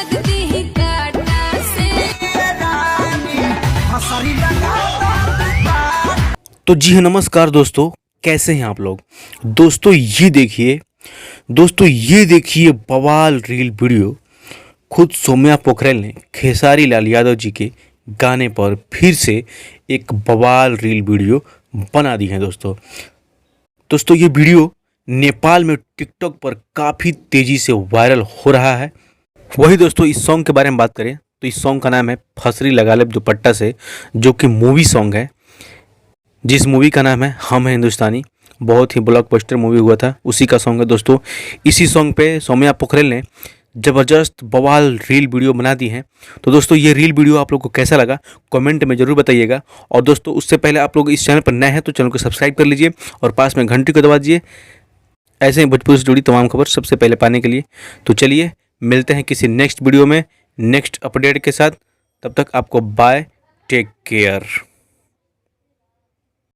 लगती ही काटा से। तो जी हाँ, नमस्कार दोस्तों, कैसे हैं आप लोग। दोस्तों ये देखिए बवाल रील वीडियो। खुद सौम्या पोखरेल ने खेसारी लाल यादव जी के गाने पर फिर से एक बवाल रील वीडियो बना दी है दोस्तों ये वीडियो नेपाल में टिकटॉक पर काफ़ी तेज़ी से वायरल हो रहा है। वही दोस्तों, इस सॉन्ग के बारे में बात करें तो इस सॉन्ग का नाम है फसरी लगा ले दुपट्टा से, जो कि मूवी सॉन्ग है, जिस मूवी का नाम है हम हैं हिंदुस्तानी। बहुत ही ब्लॉकबस्टर मूवी हुआ था, उसी का सॉन्ग है दोस्तों। इसी सॉन्ग पे सौम्या पोखरेल ने ज़बरदस्त बवाल रील वीडियो बना दी है। तो दोस्तों ये रील वीडियो आप लोग को कैसा लगा कमेंट में ज़रूर बताइएगा। और दोस्तों उससे पहले आप लोग इस चैनल पर नए हैं तो चैनल को सब्सक्राइब कर लीजिए और पास में घंटी को दबा दीजिए, ऐसे ही भोजपुरी से जुड़ी तमाम खबर सबसे पहले पाने के लिए। तो चलिए मिलते हैं किसी नेक्स्ट वीडियो में नेक्स्ट अपडेट के साथ। तब तक आपको बाय, टेक केयर।